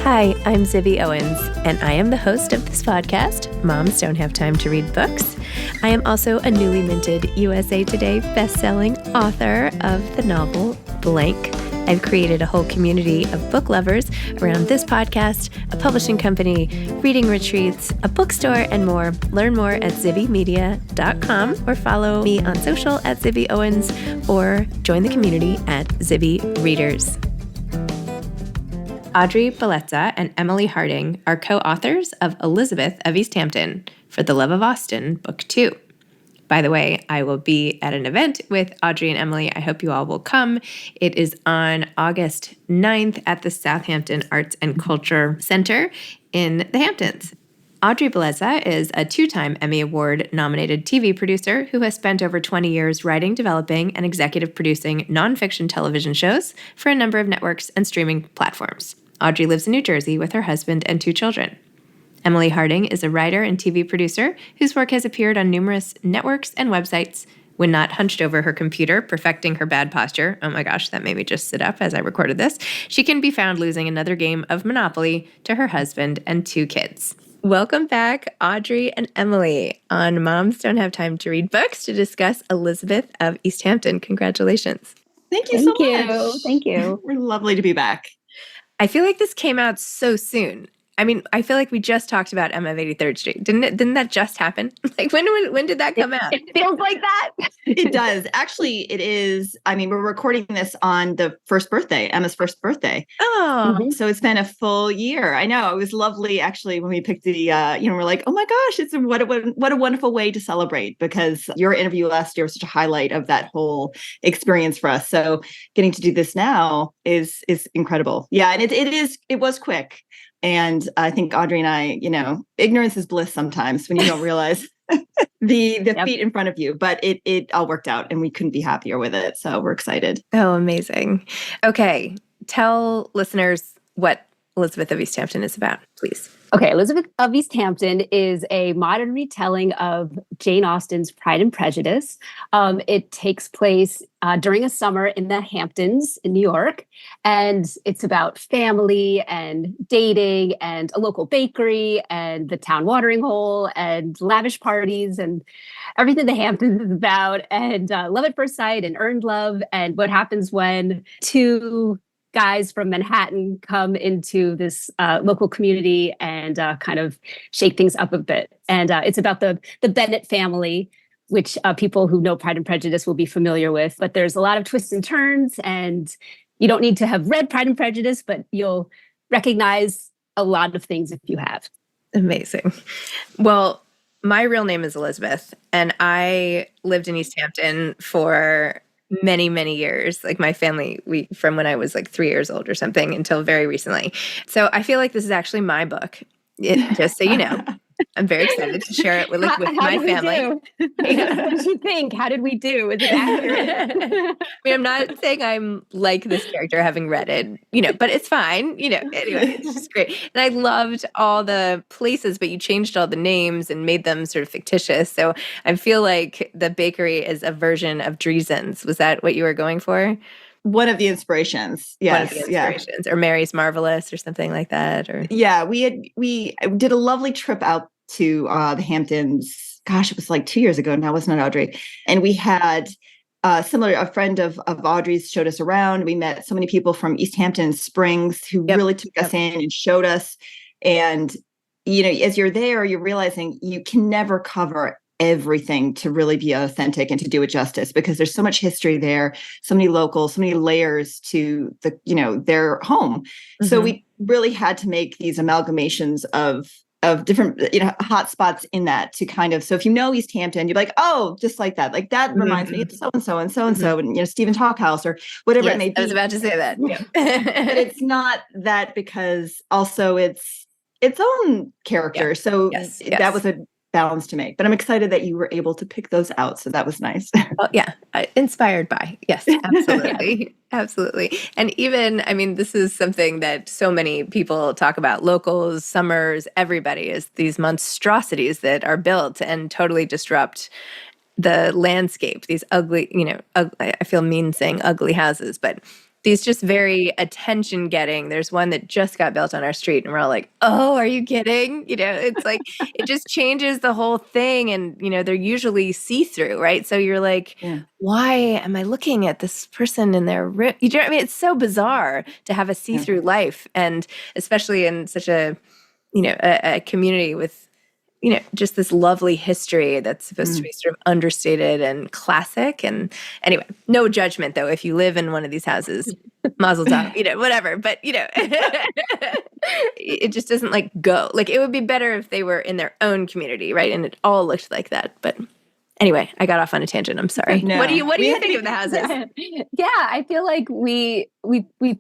Hi, I'm Zibby Owens, and I am the host of this podcast, Moms Don't Have Time to Read Books. I am also a newly minted USA Today best-selling author of the novel Blank. I've created a whole community of book lovers around this podcast, a publishing company, reading retreats, a bookstore, and more. Learn more at zibbymedia.com or follow me on social at Zibby Owens or join the community at Zibby Readers. Audrey Bellezza and Emily Harding are co-authors of Elizabeth of East Hampton, For the Love of Austen, Book 2. By the way, I will be at an event with Audrey and Emily. I hope you all will come. It is on August 9th at the Southampton Arts and Culture Center in the Hamptons. Audrey Bellezza is a 2-time Emmy Award-nominated TV producer who has spent over 20 years writing, developing, and executive producing nonfiction television shows for a number of networks and streaming platforms. Audrey lives in New Jersey with her husband and 2 children. Emily Harding is a writer and TV producer whose work has appeared on numerous networks and websites. When not hunched over her computer, perfecting her bad posture, oh my gosh, that made me just sit up as I recorded this, she can be found losing another game of Monopoly to her husband and 2 kids. Welcome back, Audrey and Emily, on Moms Don't Have Time to Read Books to discuss Elizabeth of East Hampton. Congratulations. Thank you so much. Thank you. We're lovely to be back. I feel like this came out so soon. I mean, I feel like we just talked about Emma of 83rd Street. Didn't that just happen? Like, when did that come out? It feels like that. It does. Actually, it is. I mean, we're recording this on the Emma's first birthday. Oh. Mm-hmm. So it's been a full year. I know. It was lovely, actually, when we picked the, we're like, oh my gosh, what a wonderful way to celebrate, because your interview last year was such a highlight of that whole experience for us. So getting to do this now is incredible. Yeah. And it was quick. And I think Audrey and I, ignorance is bliss sometimes when you don't realize the feet in front of you. But it all worked out and we couldn't be happier with it. So we're excited. Oh, amazing. Okay. Tell listeners what Elizabeth of East Hampton is about, please. Okay, Elizabeth of East Hampton is a modern retelling of Jane Austen's Pride and Prejudice. It takes place during a summer in the Hamptons in New York, and it's about family and dating and a local bakery and the town watering hole and lavish parties and everything the Hamptons is about, and love at first sight and earned love, and what happens when 2 guys from Manhattan come into this local community and kind of shake things up a bit. And it's about the Bennett family, which people who know Pride and Prejudice will be familiar with. But there's a lot of twists and turns, and you don't need to have read Pride and Prejudice, but you'll recognize a lot of things if you have. Amazing. Well, my real name is Elizabeth, and I lived in East Hampton for many, many years. Like my family, from when I was like 3 years old or something until very recently. So I feel like this is actually my book. Just so you know, I'm very excited to share it with my family. What did you think? How did we do? Is it accurate? I mean, I'm not saying I'm like this character having read it, but it's fine. Anyway, it's just great. And I loved all the places, but you changed all the names and made them sort of fictitious. So I feel like the bakery is a version of Dreezen's. Was that what you were going for? One of the inspirations. Yes. One of the inspirations. Yeah. Or Mary's Marvelous or something like that. Or yeah, we did a lovely trip out to the Hamptons. Gosh, it was like 2 years ago now, wasn't it, Audrey? And we had a friend of Audrey's showed us around. We met so many people from East Hampton Springs who really took us in and showed us. And, as you're there, you're realizing you can never cover everything to really be authentic and to do it justice, because there's so much history there, so many locals, so many layers to their home. Mm-hmm. So we really had to make these amalgamations of different, hot spots in that to kind of, so if East Hampton, you're like, oh, just like that reminds me of so-and-so and so-and-so, and Stephen Talkhouse or whatever it may be. I was about to say that. Yeah. But it's not that, because also it's its own character. Yeah. So that was a balance to make, but I'm excited that you were able to pick those out. So that was nice. Oh, yeah. Inspired by. Yes, absolutely. Absolutely. And even, this is something that so many people talk about, locals, summers, everybody, is these monstrosities that are built and totally disrupt the landscape, these ugly, I feel mean saying ugly houses, but these just very attention getting. There's one that just got built on our street and we're all like, oh, are you kidding? It's like, it just changes the whole thing. And, they're usually see-through, right? So you're like, why am I looking at this person in their room? You know what I mean? It's so bizarre to have a see-through life. And especially in such a community with, just this lovely history that's supposed to be sort of understated and classic. And anyway, no judgment though, if you live in one of these houses, mazel tov, whatever. But, it just doesn't like go. Like it would be better if they were in their own community, right? And it all looked like that. But anyway, I got off on a tangent. I'm sorry. No. What do you think of the houses? Yeah, I feel like we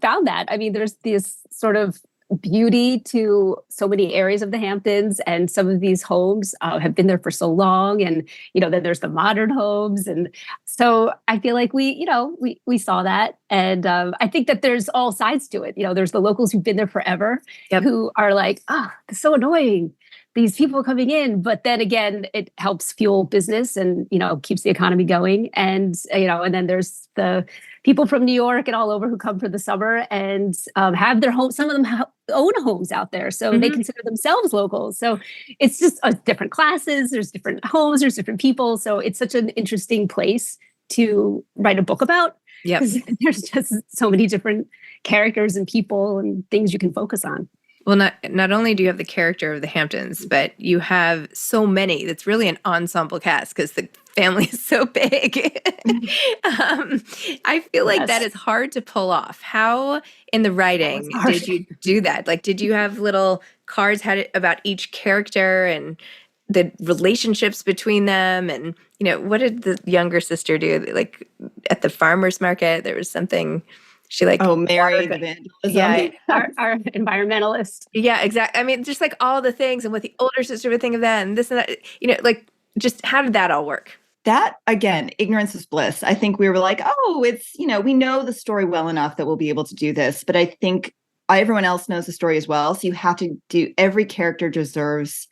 found that. I mean, there's this sort of beauty to so many areas of the Hamptons, and some of these homes have been there for so long, and then there's the modern homes, and so I feel like we saw that, and I think that there's all sides to it. There's the locals who've been there forever, who are like, it's so annoying, these people coming in, but then again, it helps fuel business and keeps the economy going, and and then there's the people from New York and all over who come for the summer and have their homes. Some of them own homes out there, so they consider themselves locals. So it's just different classes. There's different homes. There's different people. So it's such an interesting place to write a book about. Because there's just so many different characters and people and things you can focus on. Well, not only do you have the character of the Hamptons, but you have so many. That's really an ensemble cast because the family is so big. I feel like that is hard to pull off. How in the writing did you do that? Like, did you have little cards about each character and the relationships between them? And, what did the younger sister do? Like at the farmer's market, there was something... She Mary the vandalism. Yeah, our environmentalist. Yeah, exactly. I mean, just like all the things, and what the older sister would think of that, and this and that. Like, just how did that all work? That, again, ignorance is bliss. I think we were like, it's, we know the story well enough that we'll be able to do this. But I think everyone else knows the story as well. So you have to every character deserves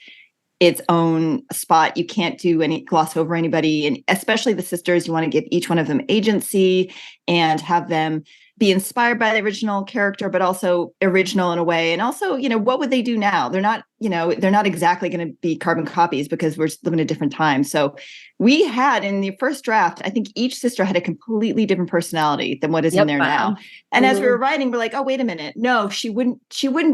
its own spot. You can't gloss over anybody. And especially the sisters, you want to give each one of them agency and have them be inspired by the original character, but also original in a way. And also, what would they do now? They're not, they're not exactly going to be carbon copies because we're living in a different time. So we had in the first draft, I think each sister had a completely different personality than what is in there now. And as we were writing, we're like, oh, wait a minute. No, she wouldn't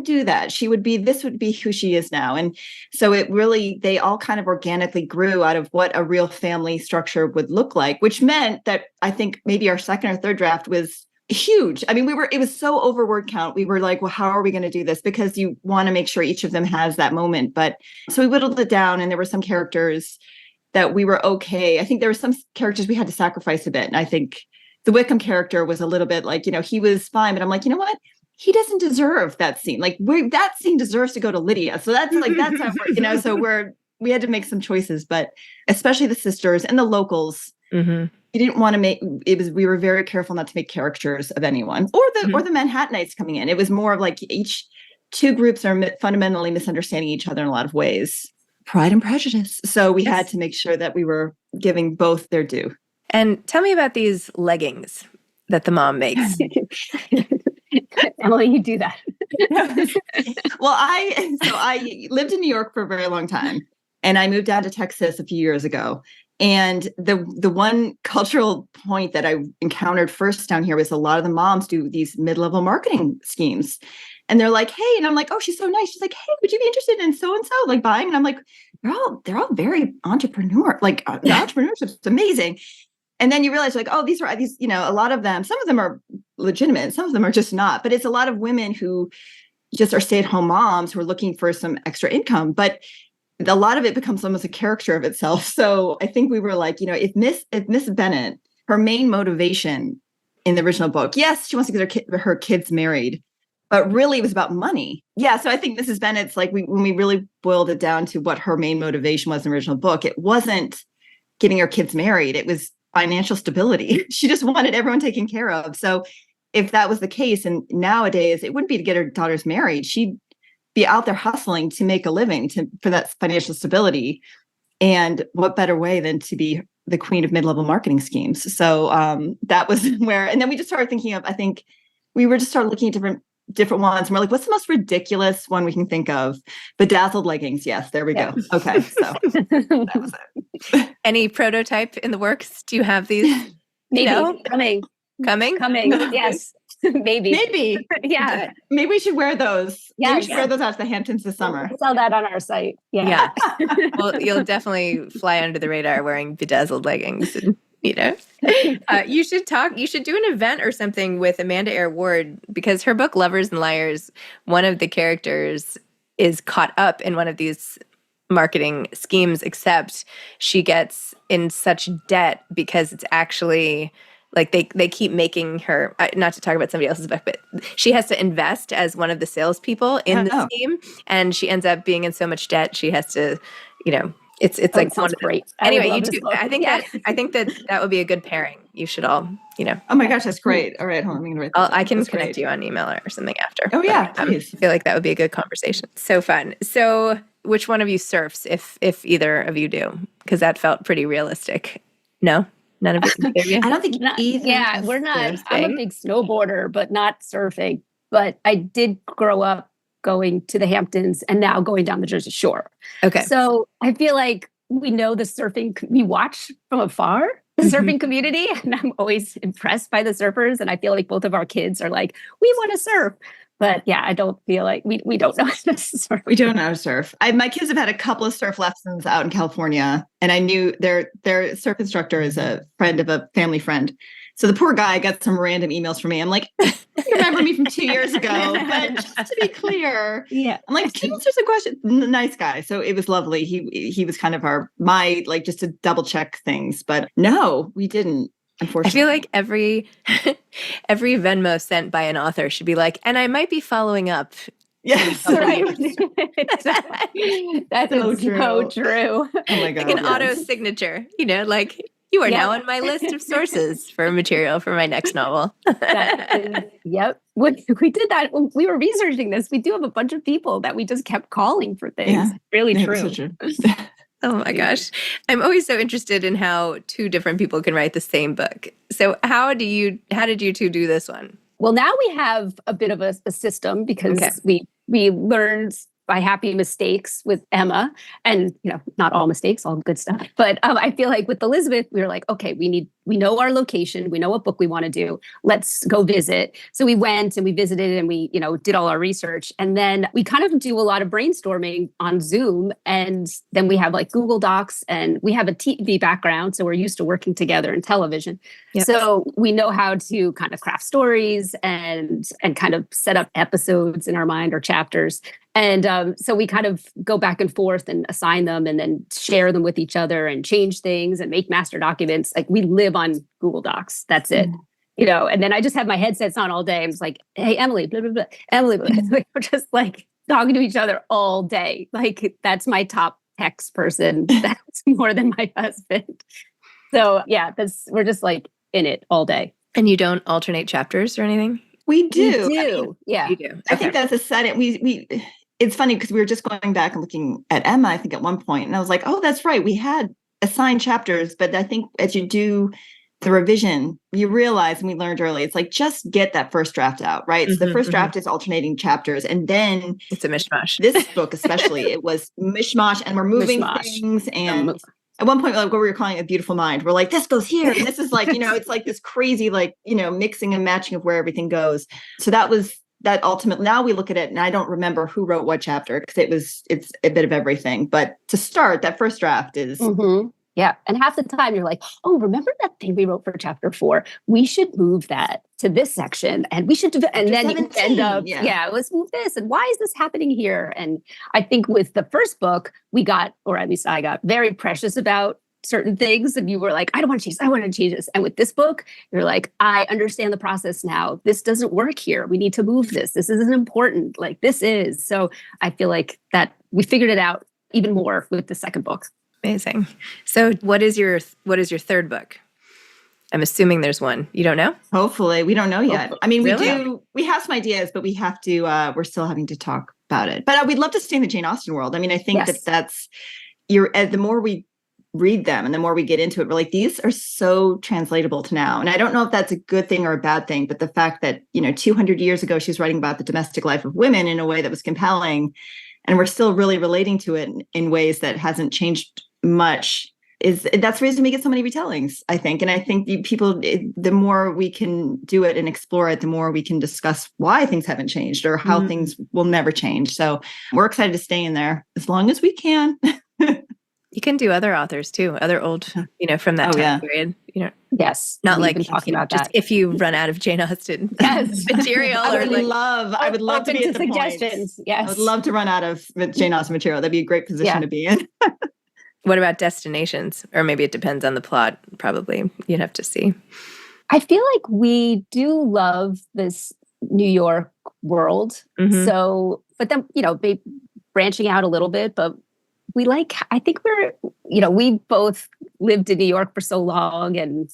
do that. This would be who she is now. And so they all kind of organically grew out of what a real family structure would look like, which meant that I think maybe our second or third draft was huge. I mean, it was so over word count. We were like, well, how are we going to do this? Because you want to make sure each of them has that moment. But so we whittled it down, and there were some characters that we were okay. I think there were some characters we had to sacrifice a bit. And I think the Wickham character was a little bit like, he was fine, but I'm like, you know what? He doesn't deserve that scene. Like that scene deserves to go to Lydia. So that's how we're, so we had to make some choices, but especially the sisters and the locals. Mm-hmm. We didn't want to we were very careful not to make caricatures of anyone or the Manhattanites coming in. It was more of like each two groups are fundamentally misunderstanding each other in a lot of ways. Pride and Prejudice. So we had to make sure that we were giving both their due. And tell me about these leggings that the mom makes. Emily, you do that. Well, I lived in New York for a very long time, and I moved down to Texas a few years ago. And the one cultural point that I encountered first down here was a lot of the moms do these mid-level marketing schemes. And they're like, hey, and I'm like, oh, she's so nice. She's like, hey, would you be interested in so-and-so like buying? And I'm like, they're all very entrepreneur, like the entrepreneurship's amazing. And then you realize like, oh, these, a lot of them, some of them are legitimate. Some of them are just not, but it's a lot of women who just are stay-at-home moms who are looking for some extra income. But a lot of it becomes almost a character of itself. So I think we were like, if Miss Bennett, her main motivation in the original book, yes, she wants to get her kids married, but really it was about money. Yeah. So I think Mrs. Bennett's like, when we really boiled it down to what her main motivation was in the original book, it wasn't getting her kids married. It was financial stability. She just wanted everyone taken care of. So if that was the case, and nowadays it wouldn't be to get her daughters married, she'd be out there hustling to make a living for that financial stability. And what better way than to be the queen of mid-level marketing schemes? So that was where, and then we just started thinking of, I think, we were just started looking at different ones. And we're like, what's the most ridiculous one we can think of? Bedazzled leggings. Yes, there we go. Okay, so that was it. Any prototype in the works? Do you have these? Maybe Coming? Yes. Maybe. Yeah. Maybe we should wear those. Yeah, Maybe we should wear those out to the Hamptons this summer. We'll sell that on our site. Yeah. Well, you'll definitely fly under the radar wearing bedazzled leggings. And, you should do an event or something with Amanda Eyre Ward, because her book Lovers and Liars, one of the characters is caught up in one of these marketing schemes, except she gets in such debt because it's actually like they keep making her, not to talk about somebody else's book, but she has to invest as one of the salespeople in the scheme, and she ends up being in so much debt she has to, it's like sounds great. Anyway, you two, I think that would be a good pairing. You should all, Oh my gosh, that's great. All right, hold on. I'm gonna write this I can that's connect great. you on email or something after. Oh yeah, please. I feel like that would be a good conversation. So fun. So which one of you surfs, if either of you do? Because that felt pretty realistic. No? None of you? I don't think either. Yeah, we're not. I'm a big snowboarder, but not surfing. But I did grow up going to the Hamptons and now going down the Jersey Shore. Okay. So I feel like we know the surfing, we watch from afar, the surfing community, and I'm always impressed by the surfers. And I feel like both of our kids are like, we want to surf. But yeah, I don't feel like we don't know how to surf. We don't know how to surf. My kids have had a couple of surf lessons out in California, and I knew their surf instructor is a friend of a family friend. So the poor guy got some random emails from me. I'm like, you remember me from 2 years ago, but just to be clear, I'm like, can you answer some questions? Nice guy. So it was lovely. He was kind of my just to double check things, but no, we didn't. Unfortunately. I feel like every Venmo sent by an author should be like, and I might be following up. Yes, right. That's so true. Oh my God. Like an auto signature, like you are now on my list of sources for material for my next novel. Yep. We did that. We were researching this. We do have a bunch of people that we just kept calling for things. Yeah. Really Yeah, true. so true. Oh my gosh. I'm always so interested in how two different people can write the same book. So how did you two do this one? Well, now we have a bit of a system because we learned by happy mistakes with Emma, and not all mistakes, all good stuff. But I feel like with Elizabeth, we were like, okay, we know our location, we know what book we want to do. Let's go visit. So we went and we visited and we did all our research, and then we kind of do a lot of brainstorming on Zoom, and then we have like Google Docs, and we have a TV background, so we're used to working together in television. Yep. So we know how to kind of craft stories and kind of set up episodes in our mind or chapters. And so we kind of go back and forth and assign them and then share them with each other and change things and make master documents. Like we live on Google Docs. That's it. And then I just have my headsets on all day. I'm just like, hey, Emily, blah, blah, blah. Emily, blah, blah. We're just like talking to each other all day. Like that's my top text person. That's more than my husband. So yeah, we're just like in it all day. And you don't alternate chapters or anything? We do. Yeah. You do. I think that's a setting. It's funny because we were just going back and looking at Emma, I think at one point, and I was like, oh, that's right. We had assigned chapters, but I think as you do the revision, you realize, and we learned early, it's like, just get that first draft out, right? So the first draft is alternating chapters, and then it's a mishmash. This book, especially, it was mishmash, and we're moving things. And at one point, like what we were calling A Beautiful Mind, we're like, this goes here. And this is like, it's like this crazy, mixing and matching of where everything goes. So that ultimately, now we look at it and I don't remember who wrote what chapter because it's a bit of everything. But to start, that first draft is. Yeah. And half the time you're like, oh, remember that thing we wrote for chapter 4? We should move that to this section and we should do and then you end up, let's move this. And why is this happening here? And I think with the first book, we got, or at least I got very precious about certain things. And you were like, I don't want to change this. I want to change this. And with this book, you're like, I understand the process now. This doesn't work here. We need to move this. This isn't important. Like this is. So I feel like that we figured it out even more with the second book. Amazing. So what is your third book? I'm assuming there's one. You don't know? Hopefully. We don't know yet. I mean, Really? we have some ideas, but we have to, we're still having to talk about it. But we'd love to stay in the Jane Austen world. I mean, I think that's the more we read them and the more we get into it, we're like, these are so translatable to now. And I don't know if that's a good thing or a bad thing, but the fact that, 200 years ago, she's writing about the domestic life of women in a way that was compelling, and we're still really relating to it in ways that hasn't changed much, that's the reason we get so many retellings, I think. And I think the more we can do it and explore it, the more we can discuss why things haven't changed or how things will never change. So we're excited to stay in there as long as we can. You can do other authors too, other old, from that time period, Yes. Not like talking about just that. if you run out of Jane Austen material. I would love to be at the suggestions. Point. Yes. I would love to run out of Jane Austen material. That'd be a great position to be in. What about destinations? Or maybe it depends on the plot, probably. You'd have to see. I feel like we do love this New York world. So, but then, maybe branching out a little bit, but I think we both lived in New York for so long, and,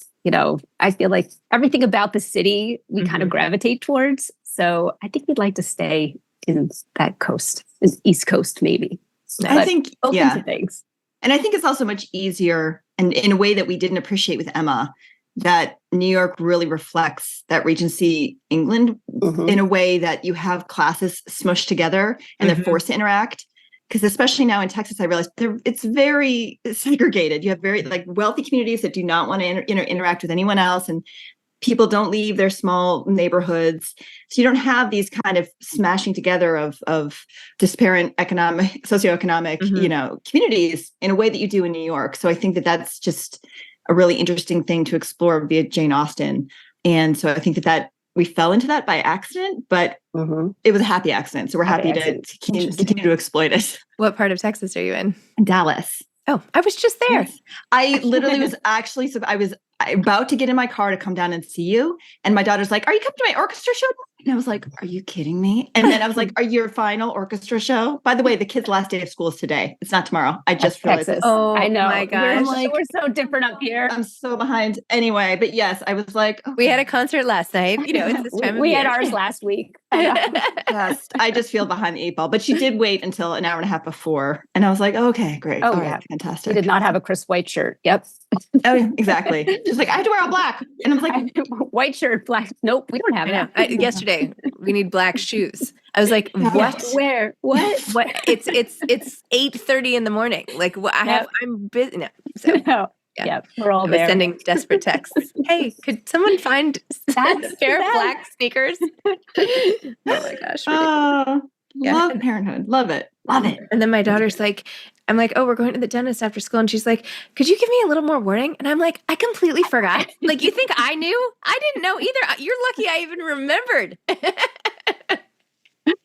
I feel like everything about the city we kind of gravitate towards. So I think we'd like to stay in that coast, in East Coast, maybe. I think, open to things. And I think it's also much easier, and in a way that we didn't appreciate with Emma, that New York really reflects that Regency England in a way that you have classes smushed together and they're forced to interact. Because especially now in Texas, I realized it's very segregated. You have very wealthy communities that do not want to interact with anyone else, and people don't leave their small neighborhoods. So you don't have these kind of smashing together of disparate socioeconomic, communities in a way that you do in New York. So I think that that's just a really interesting thing to explore via Jane Austen. And so I think that we fell into that by accident, but it was a happy accident. So we're happy to continue to exploit it. What part of Texas are you in? Dallas. Oh, I was just there. Yes. I literally was I was about to get in my car to come down and see you. And my daughter's like, are you coming to my orchestra show? And I was like, are you kidding me? And then I was like, are you your final orchestra show? By the way, the kids' last day of school is today. It's not tomorrow. I just realized this. Oh, I know. My gosh. We're so different up here. I'm so behind. Anyway, but yes, I was like, okay. We had a concert last night. It's this time of we year. had ours last week. Yes, I just feel behind the 8 ball. But she did wait until an hour and a half before. And I was like, okay, great. Oh, all yeah. right, fantastic. She did not have a crisp white shirt. Yep. Oh, yeah, exactly. She's like, I have to wear all black. And I was like, white shirt, black. Nope, we don't have it. Yesterday, we need black shoes. I was like, what? Where? What? What? It's 8:30 in the morning. Like, I'm busy. No. So, No. Yeah, we're all there. Sending desperate texts. Hey, could someone find a pair of black sneakers? Oh my gosh. Love parenthood. Love it. Love it. And then my daughter's like, I'm like, oh, we're going to the dentist after school. And she's like, could you give me a little more warning? And I'm like, I completely forgot. Like, you think I knew? I didn't know either. You're lucky I even remembered.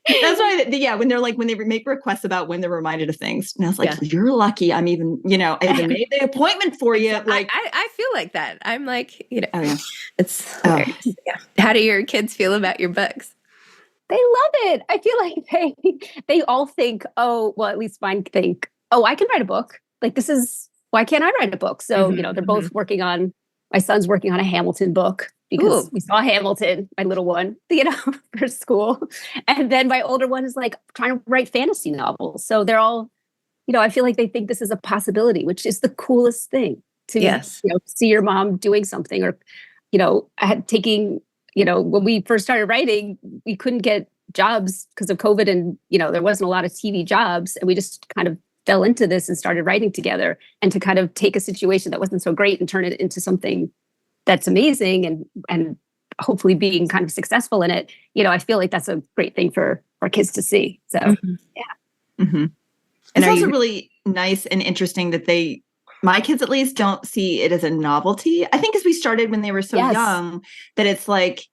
That's why, when they're like, when they make requests about when they're reminded of things. And I was like, you're lucky. I'm even, I even made the appointment for you. Like, I feel like that. I'm like, it's hilarious. Yeah. How do your kids feel about your books? They love it. I feel like they all think, oh, well, at least mine think, oh, I can write a book. Like, why can't I write a book? So, they're both my son's working on a Hamilton book because we saw Hamilton, my little one, for school. And then my older one is like trying to write fantasy novels. So they're all, I feel like they think this is a possibility, which is the coolest thing to see your mom doing something. Or, I had taking, when we first started writing, we couldn't get jobs because of COVID, and, there wasn't a lot of TV jobs. And we just kind of fell into this and started writing together, and to kind of take a situation that wasn't so great and turn it into something that's amazing and hopefully being kind of successful in it. I feel like that's a great thing for our kids to see. So, yeah. Mm-hmm. And it's also really nice and interesting that my kids at least don't see it as a novelty. I think as we started when they were so young, that it's like,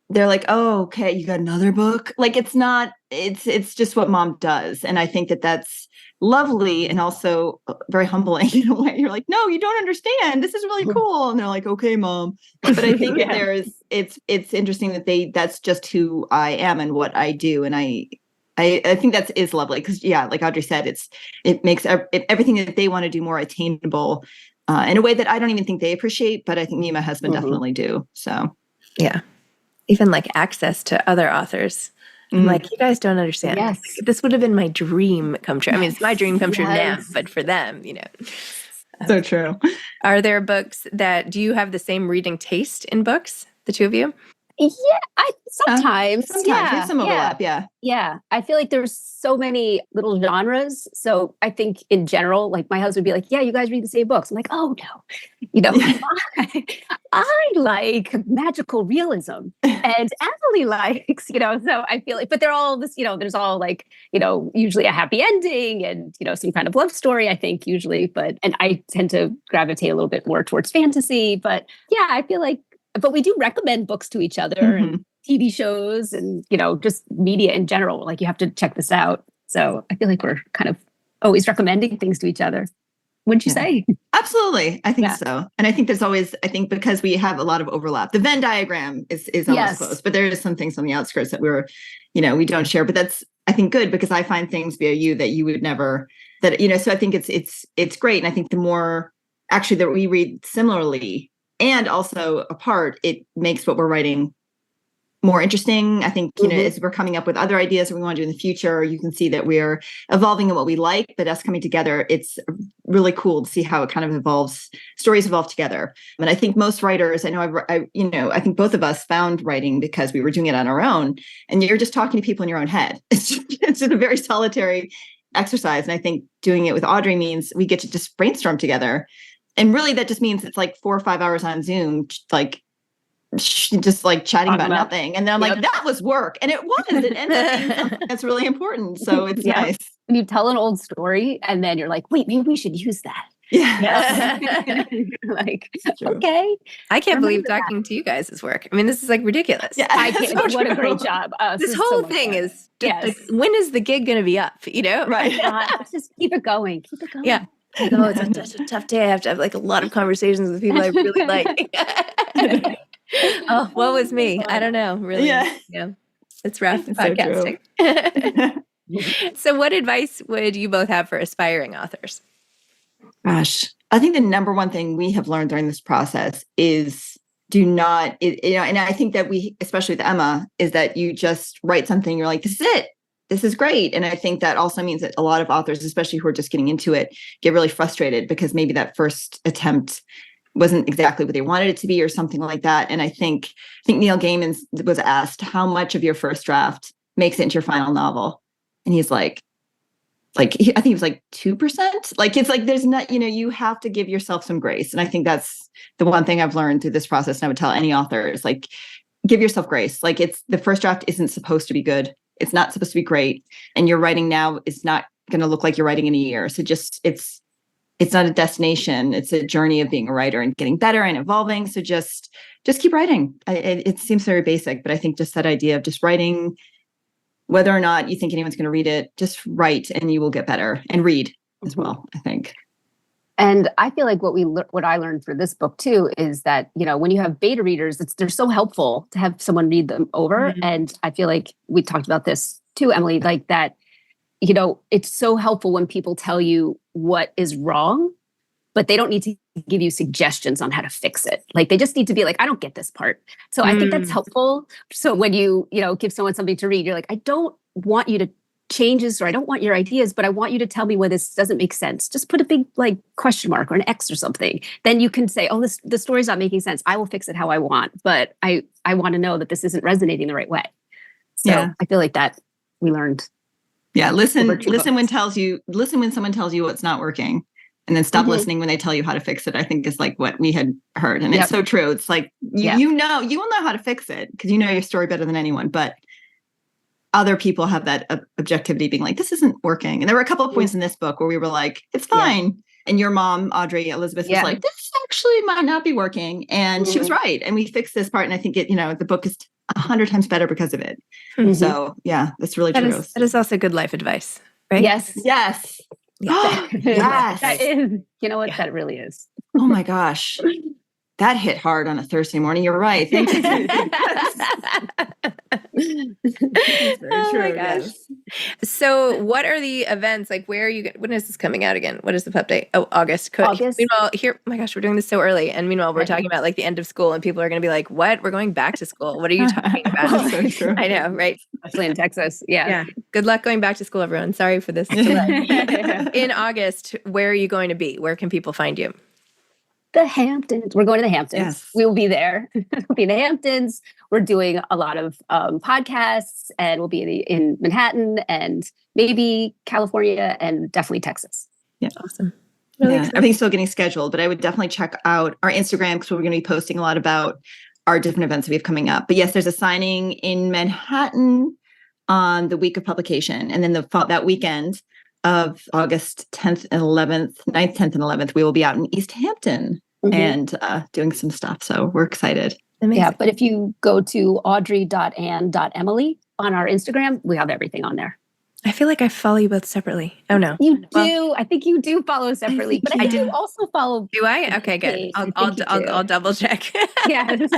they're like, oh, okay, you got another book. Like, it's not, it's just what mom does. And I think that that's lovely and also very humbling in a way. You're like, no, you don't understand. This is really cool. And they're like, okay, mom. But I think that it's interesting that that's just who I am and what I do. And I think that is lovely because, like Audrey said, it makes everything that they want to do more attainable in a way that I don't even think they appreciate, but I think me and my husband definitely do. So, yeah. Even like access to other authors. I'm like, you guys don't understand. Yes. This would have been my dream come true. I mean, it's my dream come true now, but for them, So true. Are there books do you have the same reading taste in books, the two of you? Yeah, sometimes. Sometimes there's some overlap. Yeah. Yeah. I feel like there's so many little genres. So I think in general, like my husband would be like, yeah, you guys read the same books. I'm like, oh no. I like magical realism and Emily likes, so I feel like, but they're all this, there's all like, usually a happy ending and, some kind of love story, I think usually, and I tend to gravitate a little bit more towards fantasy, but yeah, I feel like, but we do recommend books to each other and TV shows and, just media in general. Like you have to check this out. So I feel like we're kind of always recommending things to each other. Wouldn't you say? Absolutely. I think so. And I think there's always, because we have a lot of overlap, the Venn diagram is almost close, but there is some things on the outskirts that we don't share, but that's, I think, good because I find things via you that you would never, so I think it's great. And I think the more actually that we read similarly, and also apart, it makes what we're writing more interesting. I think, as we're coming up with other ideas that we want to do in the future, you can see that we're evolving in what we like, but us coming together, it's really cool to see how it kind of evolves. Stories evolve together. And I think most writers, I think both of us found writing because we were doing it on our own and you're just talking to people in your own head. It's just a very solitary exercise. And I think doing it with Audrey means we get to just brainstorm together. And really, that just means it's like 4 or 5 hours on Zoom, like just like chatting about nothing. And then I'm like, that was work. And it was. It ended up being something that's really important. So it's nice. When you tell an old story and then you're like, wait, maybe we should use that. Yeah. Like, okay. I can't believe talking to you guys is work. I mean, this is like ridiculous. Yeah, I can't. What a great job. This whole thing is just like, when is the gig going to be up? Right. Just keep it going. Keep it going. Yeah. It's a tough day. I have to have like a lot of conversations with people I really like. Oh, what was me? I don't know. Really. Yeah. It's rough podcasting. So what advice would you both have for aspiring authors? Gosh, I think the number one thing we have learned during this process is do not, and I think that we, especially with Emma, is that you just write something, you're like, this is it. This is great. And I think that also means that a lot of authors, especially who are just getting into it, get really frustrated because maybe that first attempt wasn't exactly what they wanted it to be or something like that. And I think Neil Gaiman was asked how much of your first draft makes it into your final novel. And he's like, I think he was like 2%. Like, it's like, there's not, you have to give yourself some grace. And I think that's the one thing I've learned through this process. And I would tell any author is like, give yourself grace. Like the first draft isn't supposed to be good. It's not supposed to be great. And your writing now is not going to look like you're writing in a year. So just, it's not a destination. It's a journey of being a writer and getting better and evolving. So just keep writing. It seems very basic, but I think just that idea of just writing, whether or not you think anyone's going to read it, just write and you will get better, and read as well, I think. And I feel like what I learned through this book too is that, when you have beta readers, they're so helpful to have someone read them over. Mm-hmm. And I feel like we talked about this too, Emily, like that, it's so helpful when people tell you what is wrong, but they don't need to give you suggestions on how to fix it. Like they just need to be like, I don't get this part. So I think that's helpful. So when you give someone something to read, you're like, I don't want you to change this, or I don't want your ideas, but I want you to tell me where this doesn't make sense. Just put a big like question mark or an X or something. Then you can say, oh, the story's not making sense. I will fix it how I want, but I want to know that this isn't resonating the right way. So I feel like that we learned. Yeah. Listen when someone tells you what's not working, and then stop listening when they tell you how to fix it, I think is like what we had heard. And it's so true. It's like, you will know how to fix it because you know your story better than anyone, but other people have that objectivity being like, this isn't working. And there were a couple of points in this book where we were like, it's fine. Yeah. And your mom, Audrey, Elizabeth, was like, this actually might not be working. And she was right. And we fixed this part. And I think the book is 100 times better because of it. Mm-hmm. So yeah, that's really true. That is also good life advice, right? Yes. Yes. Yes. That is, that really is. Oh my gosh. That hit hard on a Thursday morning. You're right. Thank you. Oh my gosh. So what are the events? Like, where are you, when is this coming out again? What is the pub date? Oh, August. August. Meanwhile, here, oh my gosh, we're doing this so early. And meanwhile, we're talking about like the end of school and people are going to be like, what? We're going back to school. What are you talking about? That's so true. I know, right? Especially in Texas. Yeah. Good luck going back to school, everyone. Sorry for this delay. In August, where are you going to be? Where can people find you? The Hamptons. We're going to the Hamptons. Yes. We will be there. We'll be in the Hamptons. We're doing a lot of podcasts, and we'll be in Manhattan and maybe California and definitely Texas. Yeah. Awesome. Really everything's still getting scheduled, but I would definitely check out our Instagram because we're going to be posting a lot about our different events that we have coming up. But yes, there's a signing in Manhattan on the week of publication. And then that weekend of August 10th and 11th, 9th, 10th, and 11th, we will be out in East Hampton and doing some stuff. So we're excited. Amazing. Yeah, but if you go to audrey.and.emily on our Instagram, we have everything on there. I feel like I follow you both separately. Oh, no. You do. I think you do follow separately, but I do also follow. Do I? Okay, good. I'll double check. Yes.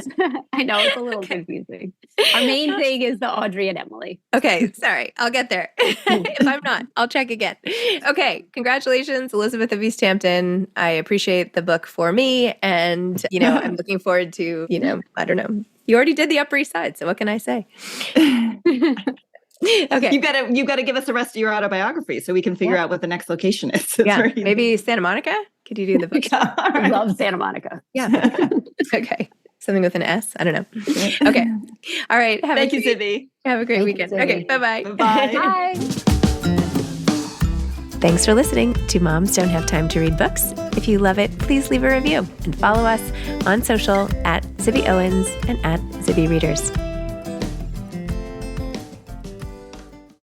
I know it's a little confusing. Our main thing is the Audrey and Emily. Okay, sorry. I'll get there. If I'm not, I'll check again. Okay, congratulations, Elizabeth of East Hampton. I appreciate the book for me. And, I'm looking forward to, I don't know. You already did the Upper East Side, so what can I say? Okay. You gotta give us the rest of your autobiography so we can figure out what the next location is. Maybe Santa Monica? Could you do the book? I love Santa Monica. Yeah. Okay. Something with an S? I don't know. Okay. All right. Thank you, Zibby. Have a great weekend. Okay. Bye-bye. Bye. Bye. Thanks for listening to Moms Don't Have Time to Read Books. If you love it, please leave a review and follow us on social @Zibby Owens and @Zibby Readers.